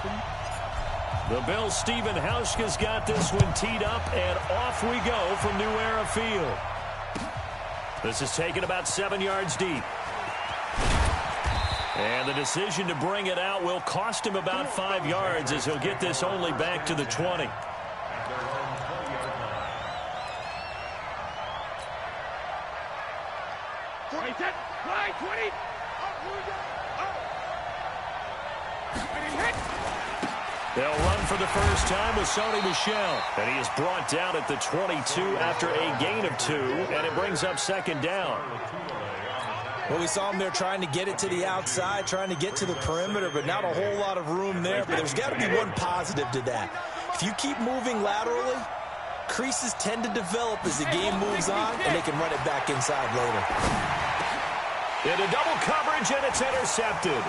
The Bills' Stephen Hauschka's got this one teed up, and off we go from New Era Field. This is taken about 7 yards deep. And the decision to bring it out will cost him about 5 yards, as he'll get this only back to the 20. They'll run for the first time with Sony Michel. And he is brought down at the 22 after a gain of 2, and it brings up second down. Well, we saw him there trying to get it to the outside, trying to get to the perimeter, but not a whole lot of room there. But there's got to be one positive to that. If you keep moving laterally, creases tend to develop as the game moves on, and they can run it back inside later. Into double coverage, and it's intercepted.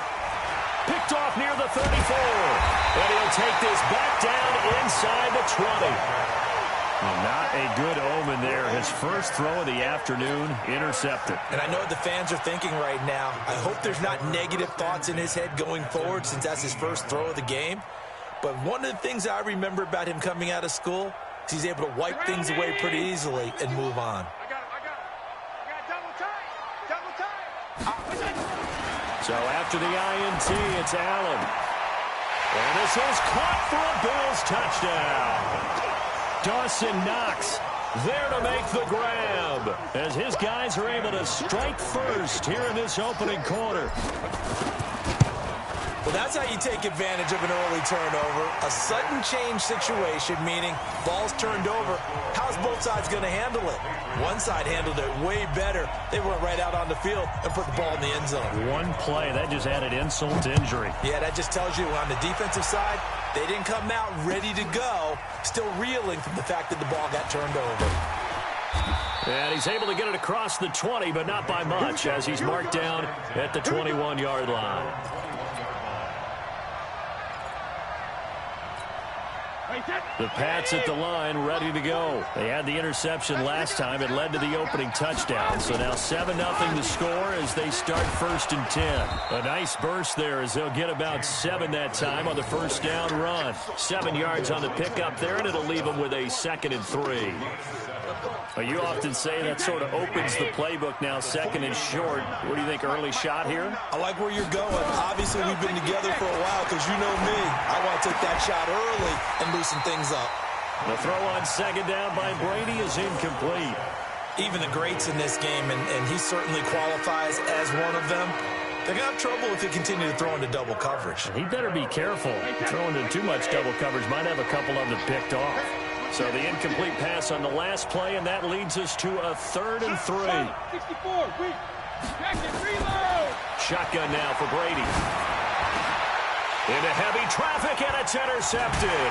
Picked off near the 34. And he'll take this back down inside the 20. Not a good omen there. His first throw of the afternoon, intercepted. And I know what the fans are thinking right now. I hope there's not negative thoughts in his head going forward, since that's his first throw of the game. But one of the things I remember about him coming out of school is he's able to wipe things away pretty easily and move on. So after the INT, it's Allen. And this is caught for a Bills touchdown. Dawson Knox there to make the grab, as his guys are able to strike first here in this opening quarter. Well, that's how you take advantage of an early turnover. A sudden change situation, meaning ball's turned over. How's both sides going to handle it? One side handled it way better. They went right out on the field and put the ball in the end zone. One play, that just added insult to injury. Yeah, that just tells you on the defensive side, they didn't come out ready to go, still reeling from the fact that the ball got turned over. And he's able to get it across the 20, but not by much, as he's marked down at the 21-yard line. The Pats at the line, ready to go. They had the interception last time. It led to the opening touchdown. So now 7-0 to score as they start 1st and 10. A nice burst there, as they'll get about 7 that time on the first down run. 7 yards on the pickup there, and it'll leave them with a 2nd and 3. Well, you often say that sort of opens the playbook now, 2nd and short. What do you think, early shot here? I like where you're going. Obviously, we've been together for a while, because you know me. I want to take that shot early and loosen things up. The throw on 2nd down by Brady is incomplete. Even the greats in this game, and he certainly qualifies as one of them, they're going to have trouble if they continue to throw into double coverage. He better be careful. Throwing into too much double coverage might have a couple of them picked off. So the incomplete pass on the last play, and that leads us to a 3rd and 3. 64, reload. Shotgun now for Brady. Into heavy traffic, and it's intercepted.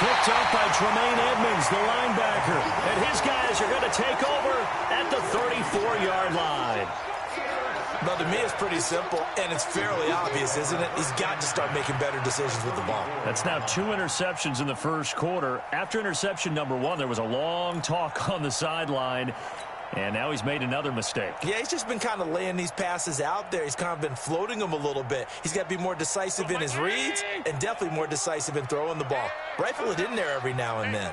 Picked up by Tremaine Edmonds, the linebacker. And his guys are going to take over at the 34-yard line. Well, to me, it's pretty simple, and it's fairly obvious, isn't it? He's got to start making better decisions with the ball. That's now 2 interceptions in the first quarter. After interception number 1, there was a long talk on the sideline, and now he's made another mistake. Yeah, he's just been kind of laying these passes out there. He's kind of been floating them a little bit. He's got to be more decisive in his reads and definitely more decisive in throwing the ball. Rifle it in there every now and then.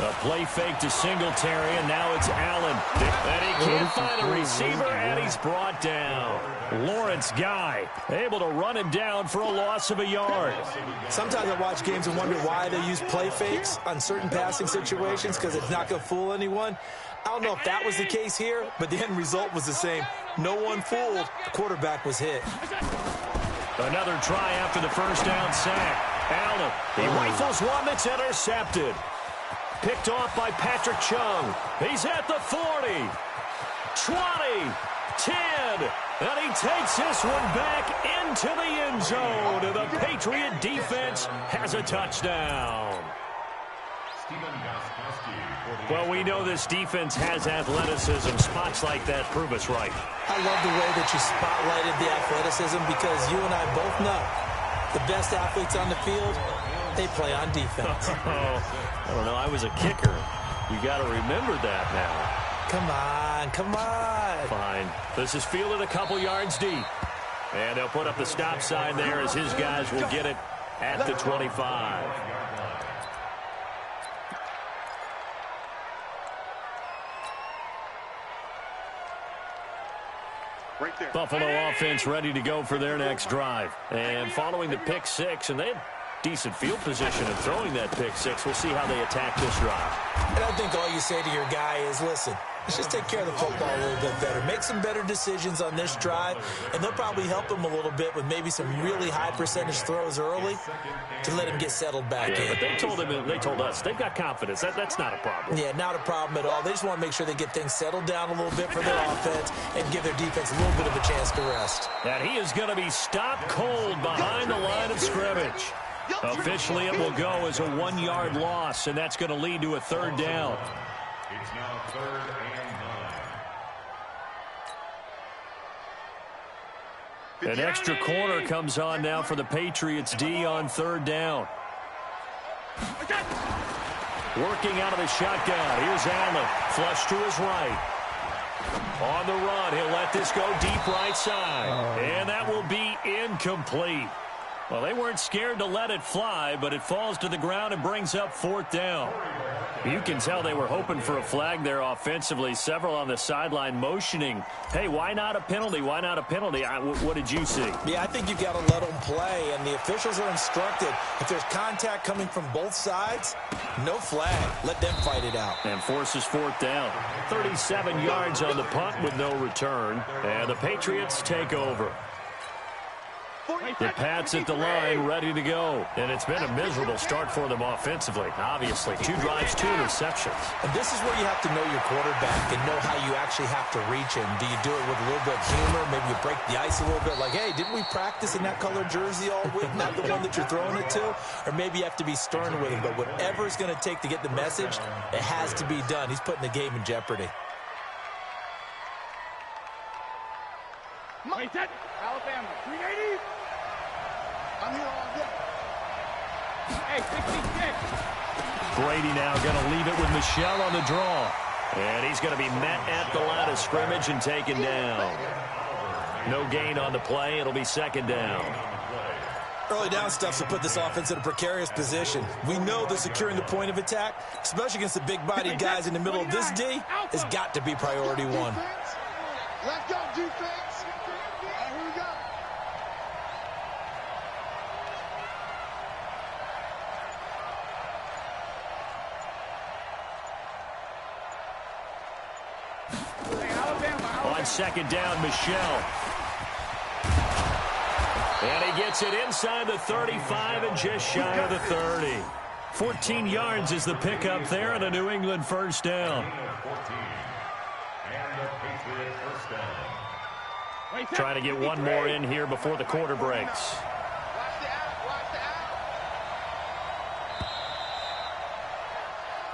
A play fake to Singletary, and now it's Allen. And he can't find a receiver, and he's brought down. Lawrence Guy able to run him down for a loss of a yard. Sometimes I watch games and wonder why they use play fakes on certain passing situations, because it's not going to fool anyone. I don't know if that was the case here, but the end result was the same. No one fooled. The quarterback was hit. Another try after the first down sack. Allen, he rifles one that's intercepted. Picked off by Patrick Chung. He's at the 40, 20, 10, and he takes this one back into the end zone. And the Patriot defense has a touchdown. Well, we know this defense has athleticism. Spots like that prove us right. I love the way that you spotlighted the athleticism, because you and I both know the best athletes on the field, they play on defense. I don't know. I was a kicker. You got to remember that now. Come on, come on. Fine. This is fielded a couple yards deep. And they'll put up the stop sign there as his guys will get it at the 25. Buffalo offense ready to go for their next drive. And following the pick six, and they had decent field position in throwing that pick six. We'll see how they attack this drive. And I think all you say to your guy is, listen, let's just take care of the football a little bit better. Make some better decisions on this drive, and they'll probably help him a little bit with maybe some really high percentage throws early to let him get settled back in. But they told us they've got confidence. That's not a problem. Yeah, not a problem at all. They just want to make sure they get things settled down a little bit for their offense and give their defense a little bit of a chance to rest. And he is going to be stopped cold behind the line of scrimmage. Officially, it will go as a 1-yard loss, and that's going to lead to a third down. It's now 3rd and 9. An extra corner comes on now for the Patriots D on 3rd down. Working out of the shotgun. Here's Allen. Flush to his right. On the run, he'll let this go deep right side. And that will be incomplete. Well, they weren't scared to let it fly, but it falls to the ground and brings up 4th down. You can tell they were hoping for a flag there offensively. Several on the sideline motioning, hey, why not a penalty? Why not a penalty? What did you see? Yeah, I think you've got to let them play, and the officials are instructed. If there's contact coming from both sides, no flag. Let them fight it out. And forces 4th down. 37 yards on the punt with no return, and the Patriots take over. The Pats at the line, ready to go. And it's been a miserable start for them offensively. Obviously, 2 drives, 2 interceptions. And this is where you have to know your quarterback and know how you actually have to reach him. Do you do it with a little bit of humor? Maybe you break the ice a little bit like, hey, didn't we practice in that color jersey all week? Not the one that you're throwing it to? Or maybe you have to be stern with him. But whatever it's going to take to get the message, it has to be done. He's putting the game in jeopardy. Wait, that Alabama, 380. I'm here all day. Hey, 66. Brady now going to leave it with Michel on the draw. And he's going to be met at the line of scrimmage and taken down. No gain on the play. It'll be 2nd down. Early down stuff to put this offense in a precarious position. We know that securing the point of attack, especially against the big-bodied guys in the middle of this D, has got to be priority 1. Let's go, defense. Here we go. On 2nd down, Michel. And he gets it inside the 35 and just shy of the 30. 14 yards is the pickup there and a New England 1st down. Trying to get one more in here before the quarter breaks.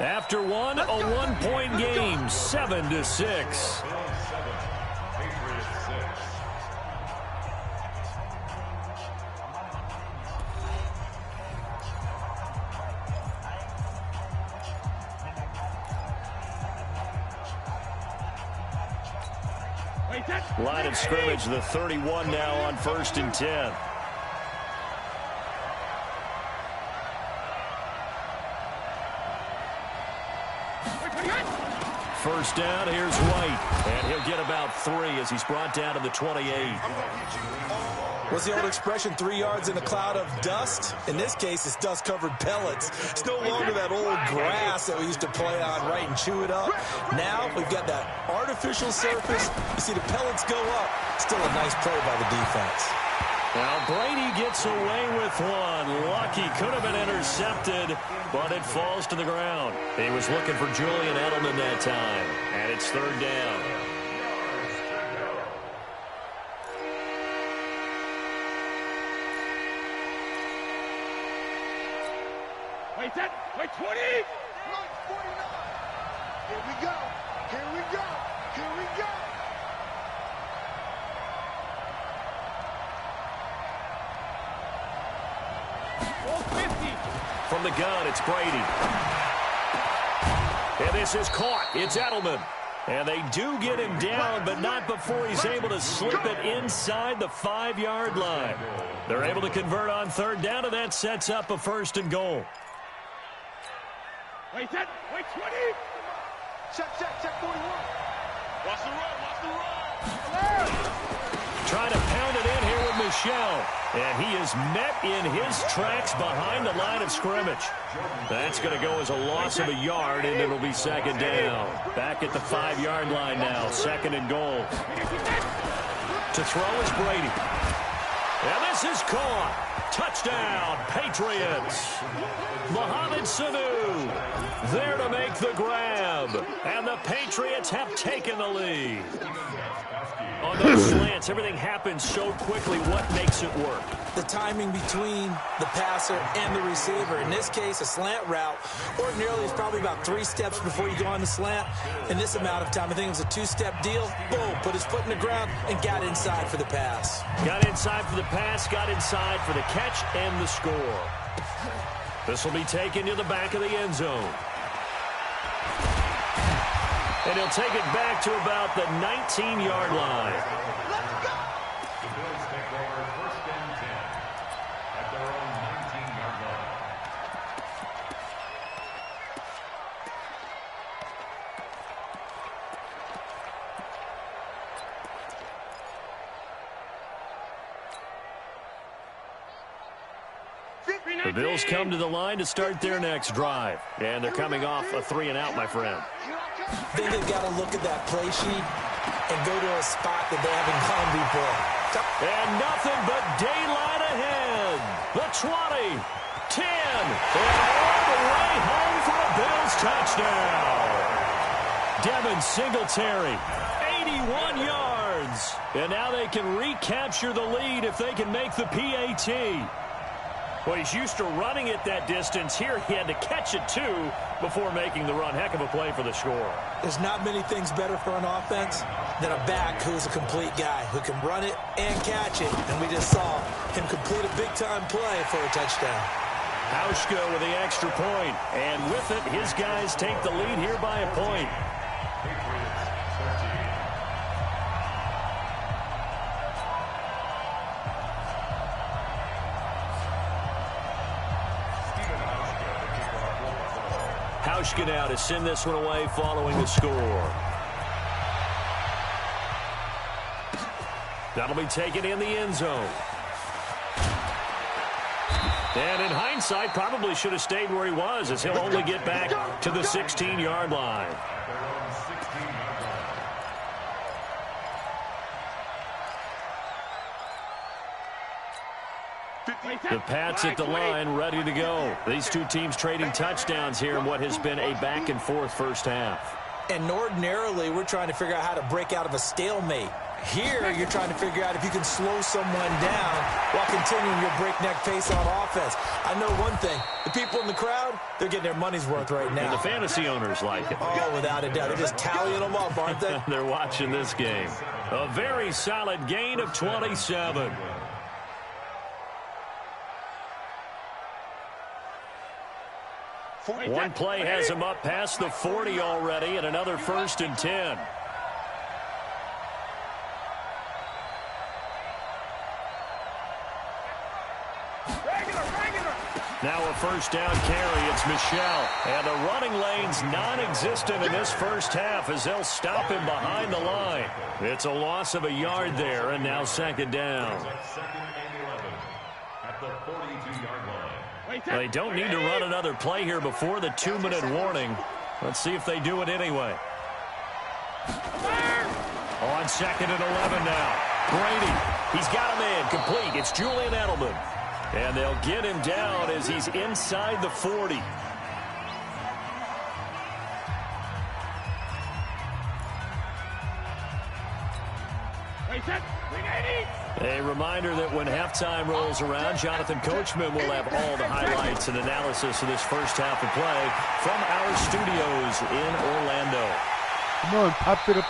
After one, a 1-point game, 7-6. Line of scrimmage, the 31 now on 1st and 10. First down, here's White. And he'll get about 3 as he's brought down to the 28. What's the old expression, 3 yards in a cloud of dust? In this case, it's dust-covered pellets. It's no longer that old grass that we used to play on, right, and chew it up. Now we've got that artificial surface. You see the pellets go up. Still a nice play by the defense. Now Brady gets away with one. Lucky, could have been intercepted, but it falls to the ground. He was looking for Julian Edelman that time, and it's 3rd down. Wait, 20. 49. Here we go. Here we go. Here we go. From the gun, it's Brady. And this is caught. It's Edelman. And they do get him down, but not before he's able to slip it inside the 5-yard line. They're able to convert on third down, and that sets up a 1st and goal. Wait, set. Wait, 20. Check 41. Watch the run. Trying to pound it in here with Michel. And he is met in his tracks behind the line of scrimmage. That's going to go as a loss of a yard, and it'll be 2nd down. Back at the 5-yard line now, 2nd and goal. To throw is Brady. And this is caught. Touchdown, Patriots. Mohamed Sanu there to make the grab. And the Patriots have taken the lead. On those slants, everything happens so quickly. What makes it work? The timing between the passer and the receiver. In this case, a slant route ordinarily is probably about 3 steps before you go on the slant. In this amount of time, I think it was a 2-step deal. Boom, put his foot in the ground and got inside for the pass. Got inside for the pass, got inside for the catch and the score. This will be taken to the back of the end zone. And he'll take it back to about the 19-yard line. The Bills take over 1st and 10 at their own 19-yard line. The Bills come to the line to start their next drive. And they're coming off a 3-and-out, my friend. I think they've got to look at that play sheet and go to a spot that they haven't gone before. And nothing but daylight ahead. The 20, 10, and all the way home for a Bills touchdown. Devin Singletary, 81 yards. And now they can recapture the lead if they can make the PAT. Well, he's used to running it that distance. Here he had to catch it, too, before making the run. Heck of a play for the score. There's not many things better for an offense than a back who's a complete guy, who can run it and catch it. And we just saw him complete a big-time play for a touchdown. Hauschka with the extra point. And with it, his guys take the lead here by a point. Hauschka now to send this one away following the score. That'll be taken in the end zone. And in hindsight, probably should have stayed where he was, as he'll only get back to the 16-yard line. The Pats at the line, ready to go. These two teams trading touchdowns here in what has been a back-and-forth first half. And ordinarily, we're trying to figure out how to break out of a stalemate. Here, you're trying to figure out if you can slow someone down while continuing your breakneck pace on offense. I know one thing. The people in the crowd, they're getting their money's worth right now. And the fantasy owners like it. Oh, without a doubt. They're just tallying them up, aren't they? They're watching this game. A very solid gain of 27. One play has him up past the 40 already, and another 1st and 10. Now a 1st down carry. It's Michel. And the running lane's non-existent in this first half as they'll stop him behind the line. It's a loss of a yard there, and now 2nd down. 2nd and 11 at the 42-yard line. They don't need to run another play here before the 2-minute warning. Let's see if they do it anyway. On 2nd and 11 now. Brady, he's got him in, complete. It's Julian Edelman. And they'll get him down as he's inside the 40. A reminder that when halftime rolls around, Jonathan Coachman will have all the highlights and analysis of this first half of play from our studios in Orlando. Come on, pop it up.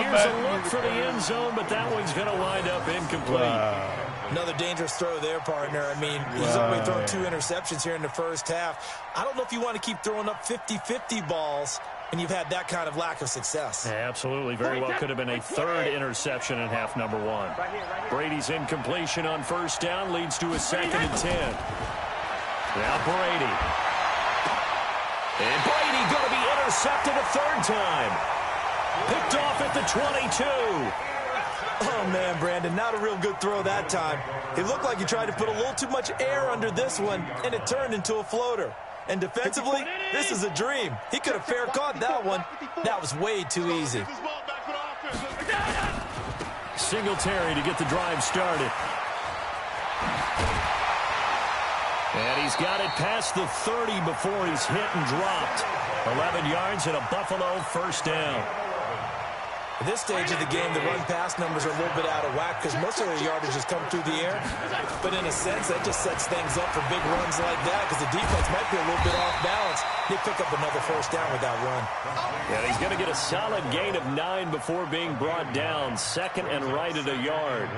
Here's a look for the end zone, but that one's going to wind up incomplete. Wow. Another dangerous throw there, partner. I mean, he's already thrown 2 interceptions here in the first half. I don't know if you want to keep throwing up 50-50 balls and you've had that kind of lack of success. Absolutely. Very well could have been a third interception in half number one. Brady's incompletion on first down leads to a 2nd and 10. Now Brady. And Brady going to be intercepted a third time. Picked off at the 22. Oh, man, Brandon, not a real good throw that time. It looked like he tried to put a little too much air under this one, and it turned into a floater. And defensively, this is a dream. He could have fair caught that one. That was way too easy. Singletary to get the drive started. And he's got it past the 30 before he's hit and dropped. 11 yards and a Buffalo first down. At this stage of the game, the run-pass numbers are a little bit out of whack because most of their yardage has come through the air. But in a sense, that just sets things up for big runs like that because the defense might be a little bit off balance. They pick up another first down with that run. Yeah, he's going to get a solid gain of 9 before being brought down. 2nd and right at a yard.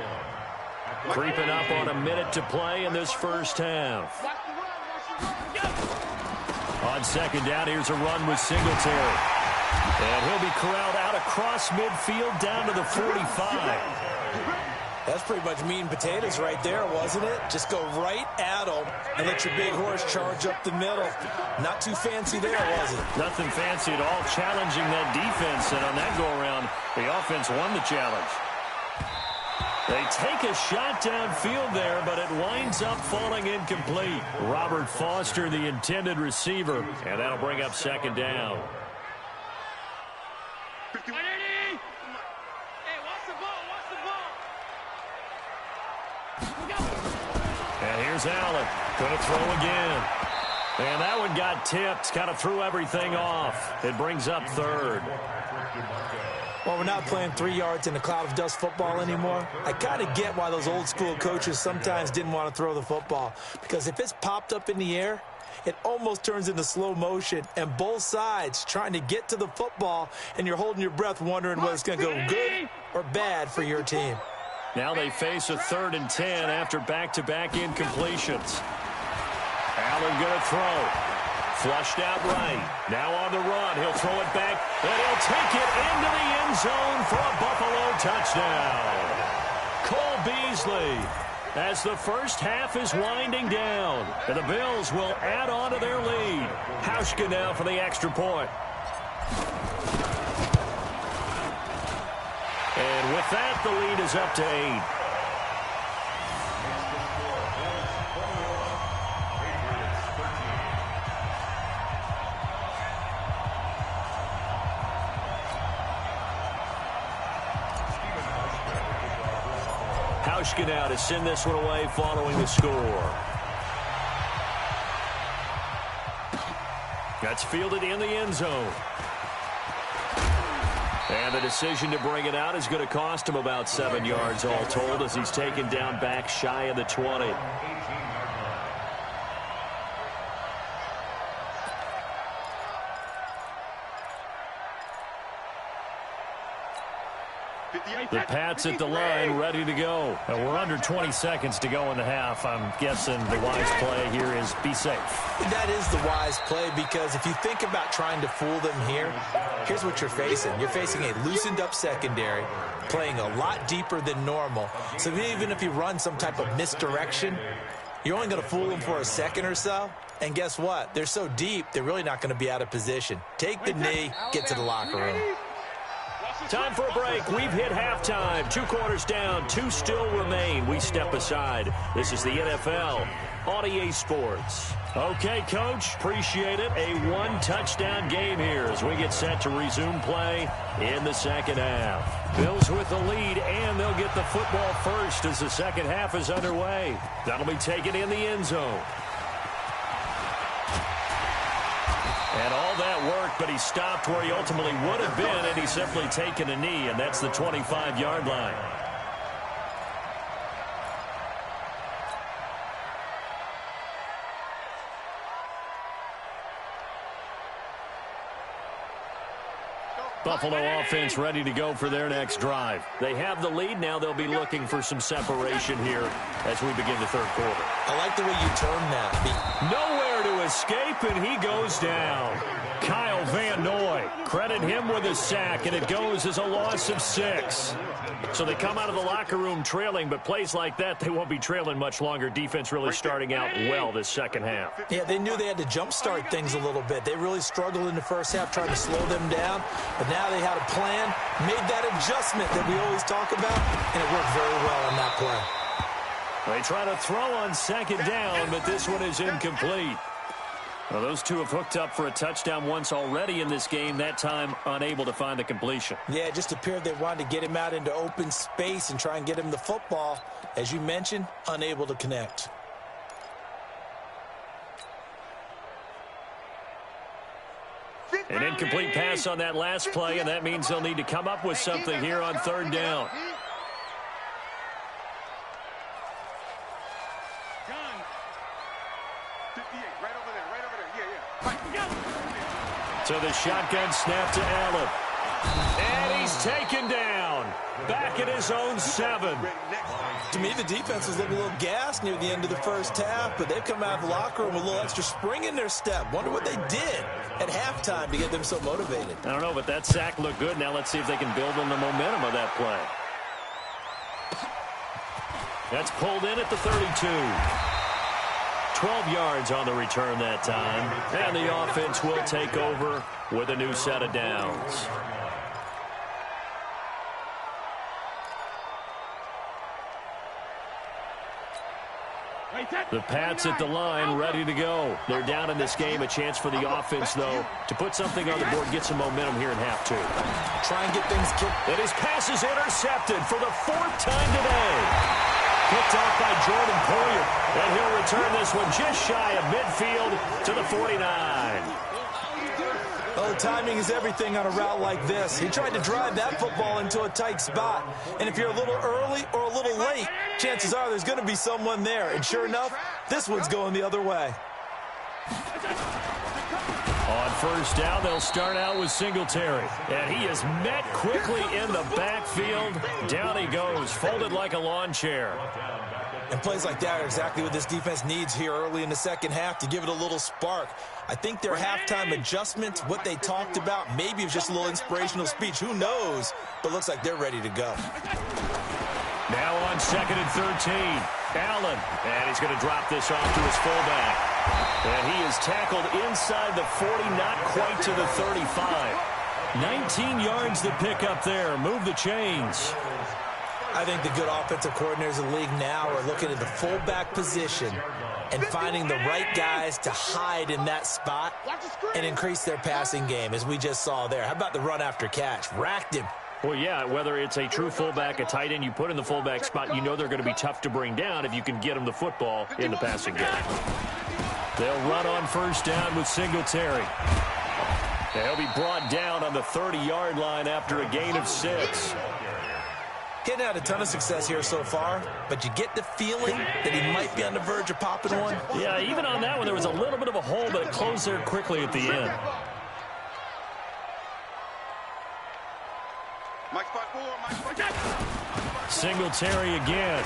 Creeping up on a minute to play in this first half. On 2nd down, here's a run with Singletary. And he'll be corralled out across midfield down to the 45. That's pretty much meat and potatoes right there, wasn't it? Just go right at him and let your big horse charge up the middle. Not too fancy there, was it? Nothing fancy at all, challenging that defense. And on that go-around, the offense won the challenge. They take a shot downfield there, but it winds up falling incomplete. Robert Foster, the intended receiver, and that'll bring up 2nd down. And here's Allen. Going to throw again. And that one got tipped. Kind of threw everything off. It brings up 3rd. Well, we're not playing 3 yards in a cloud of dust football anymore. I kind of get why those old school coaches sometimes didn't want to throw the football. Because if it's popped up in the air, it almost turns into slow motion. And both sides trying to get to the football, and you're holding your breath wondering whether it's going to go good or bad for your team. Now they face a 3rd and 10 after back-to-back incompletions. Allen going to throw. Flushed out right. Now on the run. He'll throw it back, and he'll take it into the end zone for a Buffalo touchdown. Cole Beasley, as the first half is winding down. And the Bills will add on to their lead. Hauschka now for the extra point. And with that, the lead is up to 8. Hauschka now to send this one away following the score. That's fielded in the end zone. And the decision to bring it out is going to cost him about 7 yards all told as he's taken down back shy of the 20. The Pats at the line, ready to go. And we're under 20 seconds to go in the half. I'm guessing the wise play here is be safe. That is the wise play because if you think about trying to fool them here, here's what you're facing. You're facing a loosened up secondary, playing a lot deeper than normal. So even if you run some type of misdirection, you're only going to fool them for a second or so. And guess what? They're so deep, they're really not going to be out of position. Take the knee, get to the locker room. Time for a break. We've hit halftime. 2 quarters down. 2 still remain. We step aside. This is the NFL on EA Sports. Okay, Coach. Appreciate it. A 1-touchdown game here as we get set to resume play in the second half. Bills with the lead, and they'll get the football first as the second half is underway. That'll be taken in the end zone. And all that worked, but he stopped where he ultimately would have been, and he's simply taken a knee, and that's the 25-yard line. Buffalo offense ready to go for their next drive. They have the lead. Now they'll be looking for some separation here as we begin the third quarter. I like the way you term that. Nowhere to escape, and he goes down. Kyle Van Noy. Credit him with a sack, and it goes as a loss of 6. So they come out of the locker room trailing, but plays like that, they won't be trailing much longer. Defense really starting out well this second half. Yeah, they knew they had to jumpstart things a little bit. They really struggled in the first half trying to slow them down, but now they had a plan, made that adjustment that we always talk about, and it worked very well on that play. They try to throw on second down, but this one is incomplete. Well, those two have hooked up for a touchdown once already in this game, that time unable to find the completion. Yeah, it just appeared they wanted to get him out into open space and try and get him the football. As you mentioned, unable to connect. An incomplete pass on that last play, and that means they'll need to come up with something here on third down. So the shotgun snap to Allen. And he's taken down. Back at his own 7. To me, the defense was looking a little gassed near the end of the first half, but they've come out of the locker room with a little extra spring in their step. Wonder what they did at halftime to get them so motivated. I don't know, but that sack looked good. Now let's see if they can build on the momentum of that play. That's pulled in at the 32. 12 yards on the return that time. And the offense will take over with a new set of downs. The Pats at the line, ready to go. They're down in this game. A chance for the offense, though, to put something on the board, get some momentum here in half 2. Try and get things kicked. And his pass is intercepted for the 4th time today. Picked off by Jordan Poyer. And he'll return this one just shy of midfield to the 49. Oh, timing is everything on a route like this. He tried to drive that football into a tight spot. And if you're a little early or a little late, chances are there's going to be someone there. And sure enough, this one's going the other way. On first down, they'll start out with Singletary. And he is met quickly in the backfield. Down he goes, folded like a lawn chair. And plays like that are exactly what this defense needs here early in the second half to give it a little spark. I think their halftime adjustment, what they talked about, maybe it was just a little inspirational speech. Who knows? But looks like they're ready to go. Now on 2nd and 13. Allen. And he's going to drop this off to his fullback. And he is tackled inside the 40, not quite to the 35. 19 yards to pick up there. Move the chains. I think the good offensive coordinators in the league now are looking at the fullback position and finding the right guys to hide in that spot and increase their passing game, as we just saw there. How about the run after catch? Racked him. Well, yeah, whether it's a true fullback, a tight end you put in the fullback spot, you know they're going to be tough to bring down if you can get them the football in the passing game. They'll run on first down with Singletary. They'll be brought down on the 30-yard line after a gain of 6. Getting had a ton of success here so far, but you get the feeling that he might be on the verge of popping one. Yeah, even on that one, there was a little bit of a hole, but it closed there quickly at the end. Singletary again.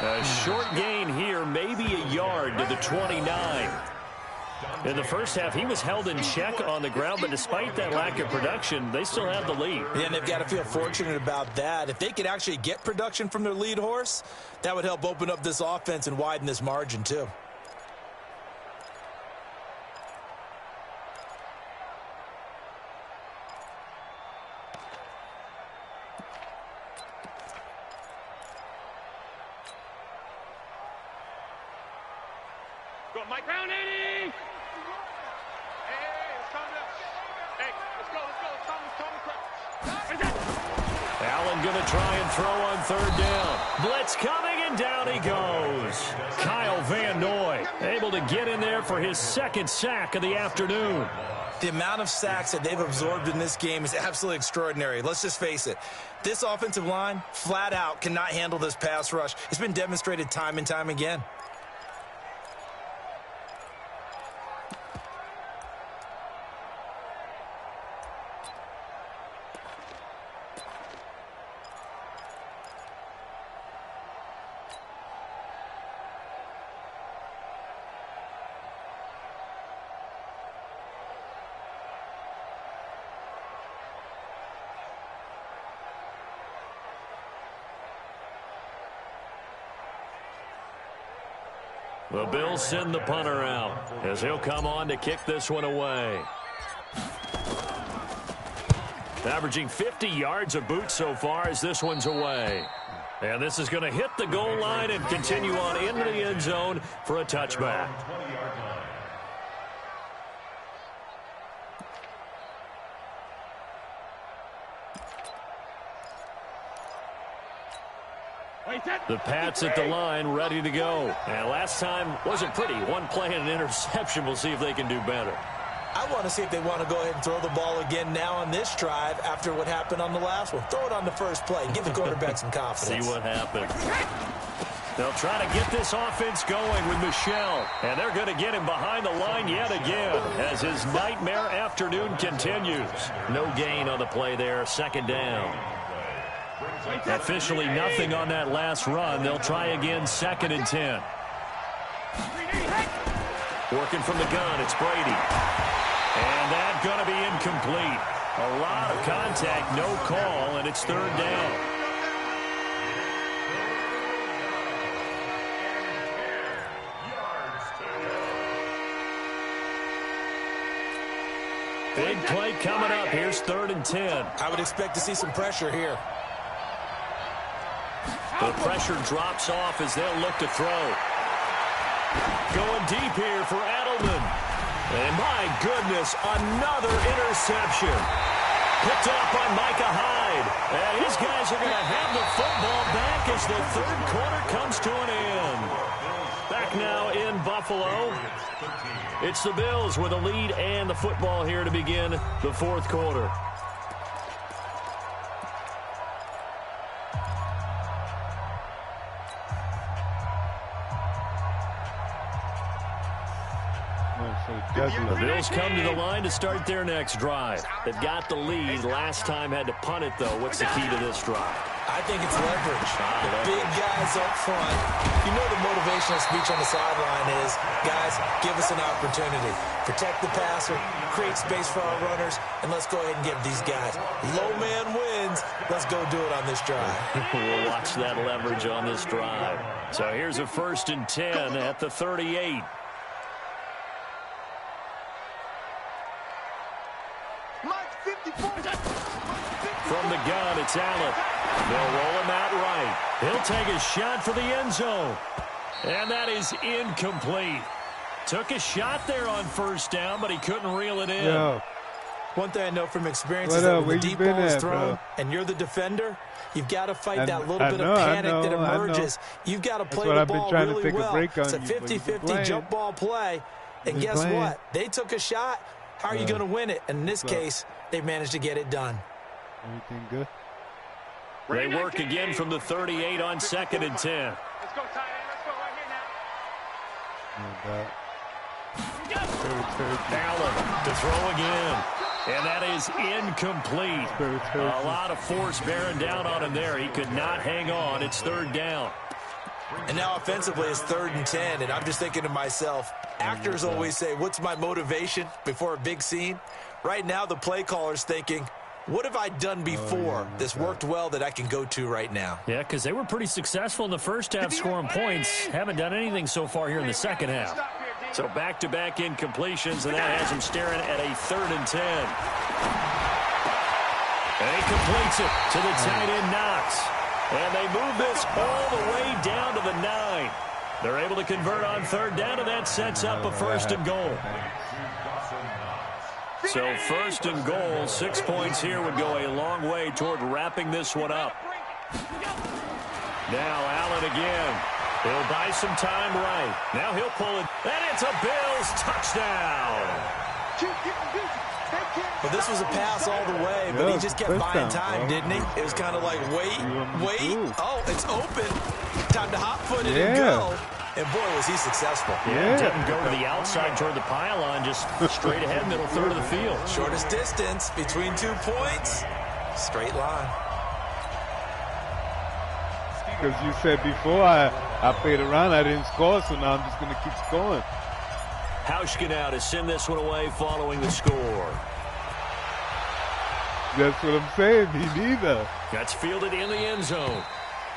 A short gain here, maybe a yard to the 29. In the first half, he was held in check on the ground, but despite that lack of production, they still have the lead. Yeah, and they've got to feel fortunate about that. If they could actually get production from their lead horse, that would help open up this offense and widen this margin too. Go, Mike Brown, 80! Allen going to try and throw on third down. Blitz coming, and down he goes. Kyle Van Noy able to get in there for his 2nd sack of the afternoon. The amount of sacks that they've absorbed in this game is absolutely extraordinary. Let's just face it. This offensive line, flat out, cannot handle this pass rush. It's been demonstrated time and time again. The Bills send the punter out as he'll come on to kick this one away. Averaging 50 yards a boot so far as this one's away. And this is going to hit the goal line and continue on into the end zone for a touchback. The Pats at the line, ready to go. And last time wasn't pretty. One play and an interception. We'll see if they can do better. I want to see if they want to go ahead and throw the ball again now on this drive after what happened on the last one. Throw it on the first play. Give the quarterback some confidence. See what happens. They'll try to get this offense going with Michel. And they're going to get him behind the line yet again as his nightmare afternoon continues. No gain on the play there. Second down. Officially nothing on that last run. They'll try again, 2nd and 10. Working from the gun, it's Brady. And that's going to be incomplete. A lot of contact, no call, and it's 3rd down. Big play coming up. Here's 3rd and 10. I would expect to see some pressure here. The pressure drops off as they'll look to throw. Going deep here for Edelman. And my goodness, another interception. Picked off by Micah Hyde. And these guys are going to have the football back as the 3rd quarter comes to an end. Back now in Buffalo. It's the Bills with a lead and the football here to begin the 4th quarter. The Bills come to the line to start their next drive. They've got the lead. Last time had to punt it, though. What's the key to this drive? I think it's leverage. The big guys up front. You know the motivational speech on the sideline is, guys, give us an opportunity. Protect the passer, create space for our runners, and let's go ahead and give these guys. Low man wins. Let's go do it on this drive. We'll watch that leverage on this drive. So here's a 1st and 10 at the 38. From the gun, it's Allen. They'll roll him out right. He'll take a shot for the end zone. And that is incomplete. Took a shot there on 1st down, but he couldn't reel it in. Yo. One thing I know from experience is that when the deep ball is thrown and you're the defender, you've got to fight that little bit of panic that emerges. You've got to play the ball really well. It's a 50-50 jump ball play. And guess what? They took a shot. How are you going to win it? And in this case, they managed to get it done. Everything good? They work again from the 38 on 2nd and 10. Let's go, tight end. Let's go right here now. Allen to throw again. And that is incomplete. A lot of force bearing down on him there. He could not hang on. It's 3rd down. And now offensively it's 3rd and 10. And I'm just thinking to myself, actors always say, what's my motivation before a big scene? Right now the play caller's thinking, what have I done before that's worked well that I can go to right now? Yeah, because they were pretty successful in the first half scoring points. Haven't done anything so far here in the second half. So back-to-back incompletions, and that has them staring at a 3rd and 10. And he completes it to the tight end Knox. And they move this all the way down to the 9. They're able to convert on 3rd down, and that sets up a 1st and goal. So 1st and goal, 6 points here would go a long way toward wrapping this one up. Now Allen again. He'll buy some time right. Now he'll pull it. And it's a Bills touchdown. Well, this was a pass all the way, but he just kept buying time, didn't he? It was kind of like, wait. Oh, it's open. Time to hot-foot it and go. And, boy, was he successful. Yeah, didn't go to the outside toward the pylon, just straight ahead, middle third of the field. Shortest distance between 2 points. Straight line. Because you said before I played around, I didn't score, so now I'm just going to keep scoring. Hauschka now to send this one away following the score. That's what I'm saying. Me neither. That's fielded in the end zone.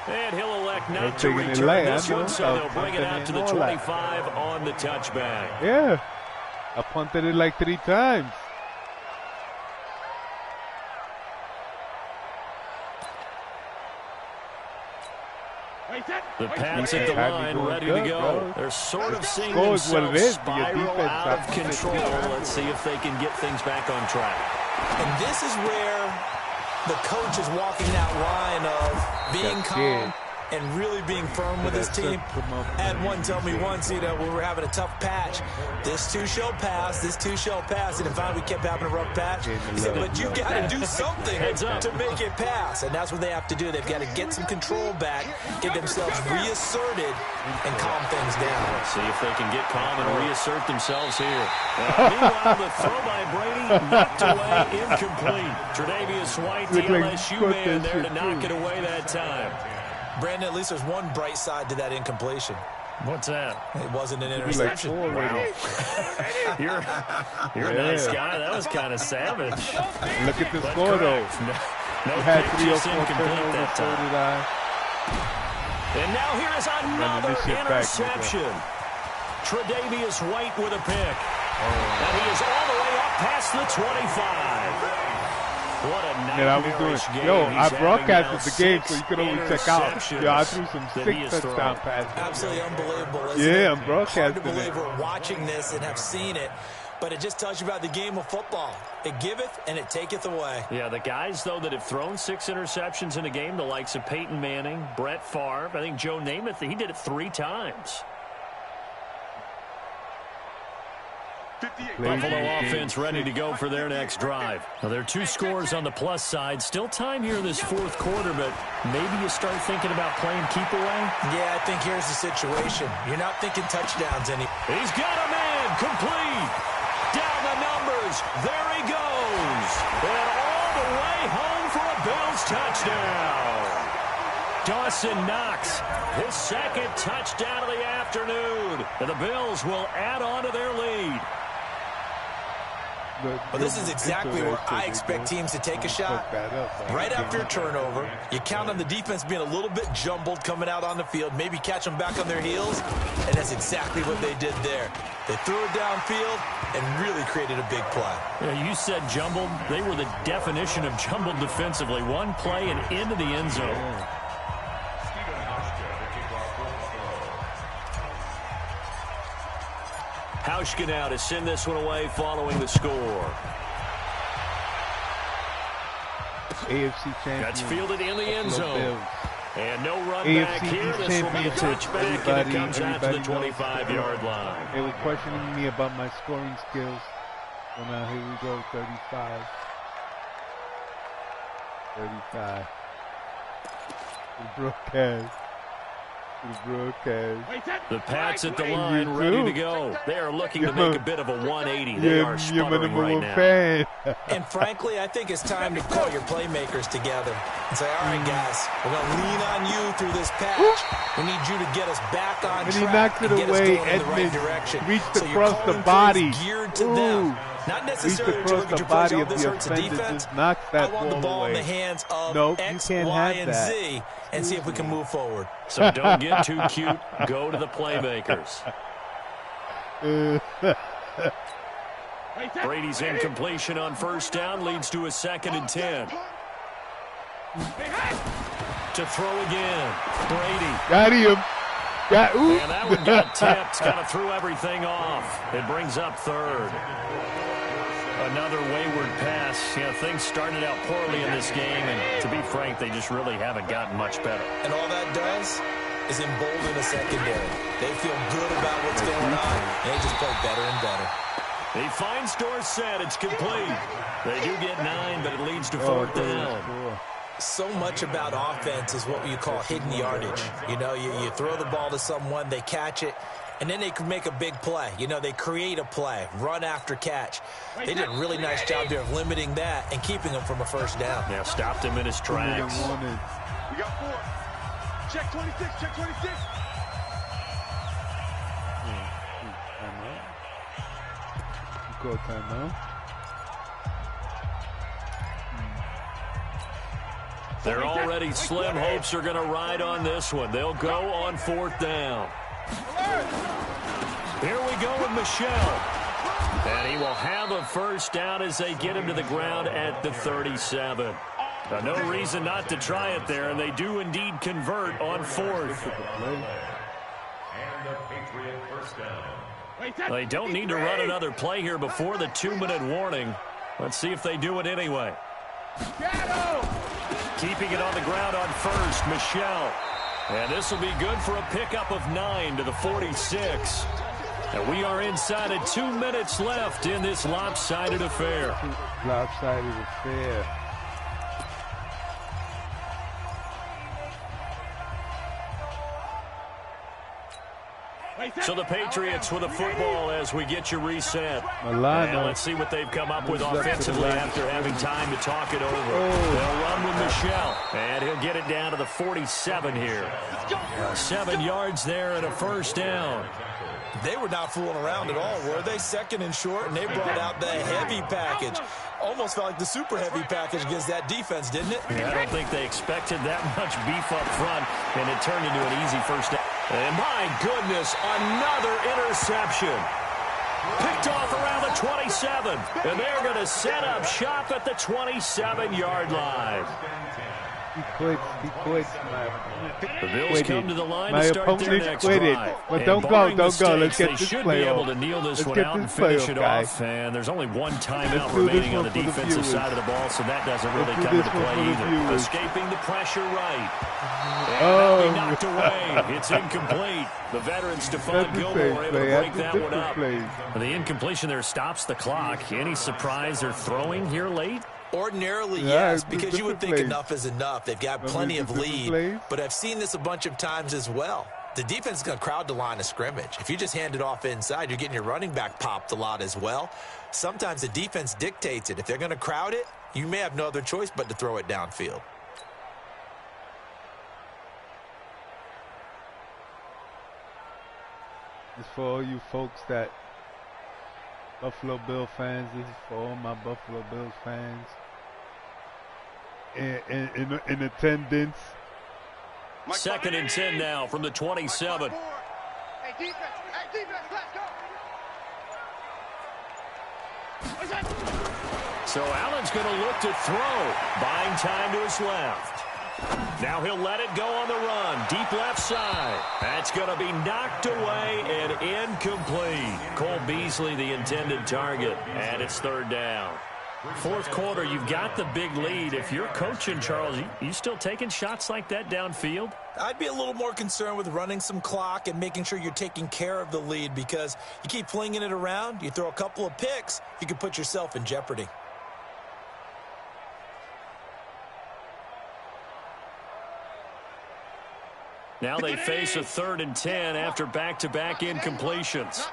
And he'll elect not to taking it return light, this I know. one, so they'll bring it out to the Punting and all 25 on the touchback. Yeah. I punted it like 3 times. The Pats at the line, ready to go. They're sort of seeing themselves spiral out of control. Let's see if they can get things back on track. And this is where the coach is walking that line of being calm and really being firm with his team. I had one tell me once, we were having a tough patch. This too shall pass, this too shall pass. And finally we kept having a rough patch. He said, but you got to do something to make it pass. And that's what they have to do. They've got to get some control back, get themselves reasserted, and calm things down. See if they can get calm and reassert themselves here. Meanwhile, the throw by Brady knocked away, incomplete. Tre'Davious White, the LSU man there to knock it away that time. Brandon, at least there's one bright side to that incompletion. What's that? It wasn't an interception. Wow. You're a nice guy. That was kind of savage. Look at the score, though. No had pick, 3 or just 4 incomplete that turnovers, so time. did I. And now here is another this shit back, interception. Tre'Davious White with a pick. And he is all the way up past the 25. What a nightmarish game. Yo, I He's broadcasted the game, so you can always check out. Yo, I threw some sick touchdown passes. Absolutely unbelievable. Yeah, I'm broadcasting Hard to believe we're watching this and have seen it, but it just tells you about the game of football. It giveth and it taketh away. Yeah, the guys, though, that have thrown 6 interceptions in a game, the likes of Peyton Manning, Brett Favre, I think Joe Namath, he did it 3 times. Buffalo offense ready to go for their next drive. Now, there are 2 scores on the plus side. Still time here in this 4th quarter, but maybe you start thinking about playing keep away? Yeah, I think here's the situation. You're not thinking touchdowns anymore. He's got a man complete. Down the numbers. There he goes. And all the way home for a Bills touchdown. Dawson Knox, his 2nd touchdown of the afternoon. And the Bills will add on to their lead. Well, this is exactly where I expect teams to take a shot. Right after a turnover, you count on the defense being a little bit jumbled coming out on the field, maybe catch them back on their heels, and that's exactly what they did there. They threw it downfield and really created a big play. Yeah, you said jumbled. They were the definition of jumbled defensively. One play and into the end zone. Hauschka now to send this one away following the score. AFC champion. That's fielded in the end zone. And no run AFC back here. This will be a touchback, and it comes out to the 25-yard line. They were questioning me about my scoring skills. So now here we go, 35. 35. The broadcast. The Pats at the line, ready to go. They are looking to make a bit of a 180. They are sputtering right now. Fan. And frankly, I think it's time to call your playmakers together and say, all right, guys, we're going to lean on you through this patch. We need you to get us back on track. And he knocked it away. Edmonds reached across the body. Geared to them. Not necessarily reached across the body of the offender. Just knocked that ball away. I want the ball in the hands of X, Y, and Z and see if we can move forward. So don't get too cute. Go to the playmakers. Brady's incompletion on 1st down leads to a 2nd and 10. To throw again. Brady. Got him. And that one got tipped. Kind of threw everything off. It brings up 3rd. Another wayward pass. Things started out poorly in this game, and to be frank, they just really haven't gotten much better. And all that does is embolden the secondary. They feel good about what's going on, and they just play better and better. He finds Dorsett. It's complete. They do get 9, but it leads to 4th down. So much about offense is what you call hidden yardage. You throw the ball to someone, they catch it, and then they can make a big play. They create a play, run after catch. They did a really nice job there of limiting that and keeping them from a 1st down. Yeah, stopped him in his tracks. We got 4. Check 26, check 26. Timeout. You call timeout. Their already slim hopes are going to ride on this one. They'll go on 4th down. Here we go with Michelle. And he will have a first down as they get him to the ground at the 37. No reason not to try it there, and they do indeed convert on 4th. And the Patriot first down. They don't need to run another play here before the 2-minute warning. Let's see if they do it anyway. Keeping it on the ground on 1st, Michelle. And this will be good for a pickup of 9 to the 46. And we are inside of 2 minutes left in this lopsided affair. Lopsided affair. So the Patriots with the football as we get you reset. And let's see what they've come up with offensively after having time to talk it over. They'll run with Michelle, and he'll get it down to the 47 here. 7 yards there and a first down. They were not fooling around at all, were they? 2nd and short, and they brought out the heavy package. Almost felt like the super heavy package against that defense, didn't it? Yeah, I don't think they expected that much beef up front, and it turned into an easy first down. And my goodness, another interception. Picked off around the 27, and they're going to set up shop at the 27-yard line. He quits. The Bills come to the line to start their next drive. But don't go. Let's get this they should be able to kneel this one out and finish it off. And there's only one timeout remaining on the defensive side of the ball, so that doesn't really come into play either. Escaping the pressure right. And he knocked away. It's incomplete. The veteran Stephon Gilmore able to break that one up. The incompletion there stops the clock. Any surprise they're throwing here late? Ordinarily, yes, because you would think enough is enough. They've got plenty of lead, but I've seen this a bunch of times as well. The defense is going to crowd the line of scrimmage. If you just hand it off inside, you're getting your running back popped a lot as well. Sometimes the defense dictates it. If they're going to crowd it, you may have no other choice but to throw it downfield. It's for all you folks that Buffalo Bill fans. This is for all my Buffalo Bills fans in attendance. 2nd and 10 now from the 27. Hey, defense, let's go. So Allen's going to look to throw, buying time to his left. Now he'll let it go on the run, deep left side. That's going to be knocked away and incomplete. Cole Beasley, the intended target, and it's 3rd down. 4th quarter, you've got the big lead. If you're coaching, Charles, you still taking shots like that downfield? I'd be a little more concerned with running some clock and making sure you're taking care of the lead, because you keep flinging it around, you throw a couple of picks, you can put yourself in jeopardy. Now they face a 3rd and 10 after back-to-back incompletions.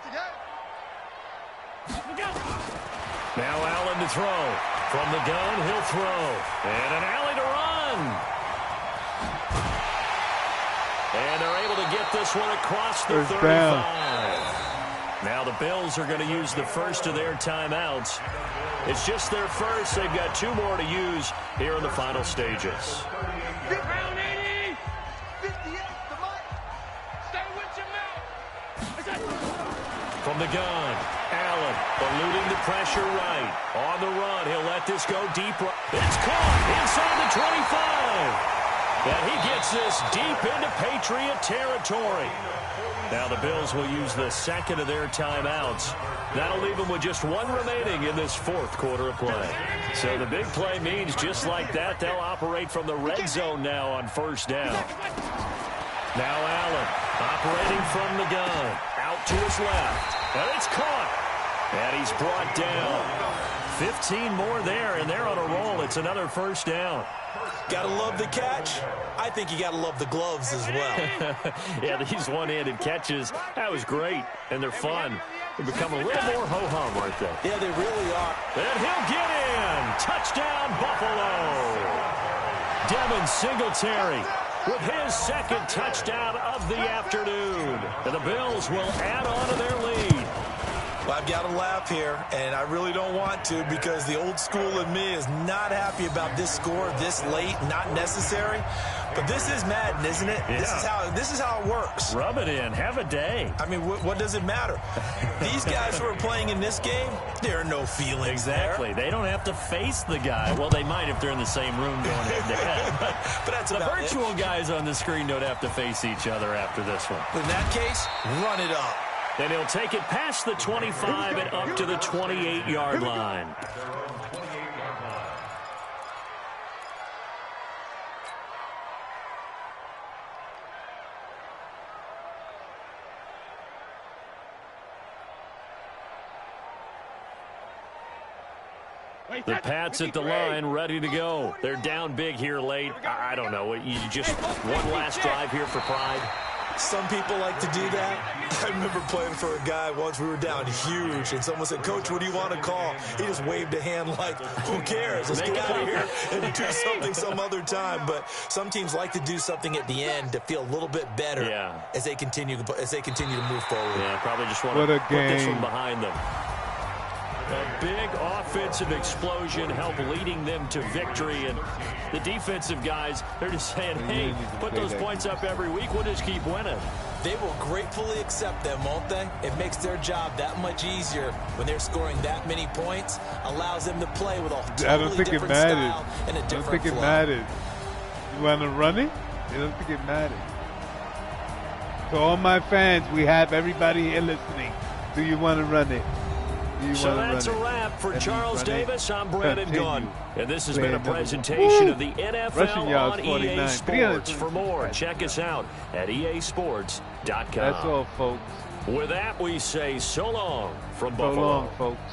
Now Allen to throw. From the gun, he'll throw. And an alley to run. And they're able to get this one across the 35. Now the Bills are going to use the first of their timeouts. It's just their first. They've got 2 more to use here in the final stages. From the gun, Allen eluding the pressure right. On the run, he'll let this go deep. It's caught inside the 25. And he gets this deep into Patriot territory. Now the Bills will use the 2nd of their timeouts. That'll leave them with just 1 remaining in this 4th quarter of play. So the big play means just like that, they'll operate from the red zone now on 1st down. Now Allen operating from the gun. Out to his left. And it's caught. And he's brought down. 15 more there, and they're on a roll. It's another 1st down. Gotta love the catch. I think you gotta love the gloves as well. Yeah, these one-handed catches, that was great. And they're fun. They become a little more ho-hum, aren't they? Yeah, they really are. And he'll get in. Touchdown, Buffalo. Devin Singletary with his 2nd touchdown of the afternoon. And the Bills will add on to their lead. Well, I've got to laugh here, and I really don't want to because the old school in me is not happy about this score this late, not necessary. But this is Madden, isn't it? Yeah. This is how it works. Rub it in. Have a day. I mean, what does it matter? These guys who are playing in this game, there are no feelings Exactly. there. They don't have to face the guy. Well, they might if they're in the same room going head-to-head. But that's the about virtual guys on the screen don't have to face each other after this one. In that case, run it up. And he'll take it past the 25 and up to the 28-yard line. At their own 28-yard line. The Pats at the line, ready to go. They're down big here late. I don't know. You just one last drive here for pride. Some people like to do that. I remember playing for a guy once. We were down huge, and someone said, "Coach, what do you want to call?" He just waved a hand like, "Who cares? Let's get out of here and do something some other time." But some teams like to do something at the end to feel a little bit better as they continue to move forward. Yeah, probably just want to put this one behind them. A big offensive explosion helped leading them to victory. And the defensive guys, they're just saying, hey, put those points up every week. We'll just keep winning. They will gratefully accept them, won't they? It makes their job that much easier when they're scoring that many points. Allows them to play with a totally different style and a different flow. I don't think it matters. You want to run it? I don't think it matters. To all my fans, we have everybody here listening. Do you want to run it? So that's a wrap for Charles Davis. I'm Brandon Gunn. And this has been a presentation of the NFL on EA Sports. For more, check us out at easports.com. That's all, folks. With that, we say so long from Buffalo. So long, folks.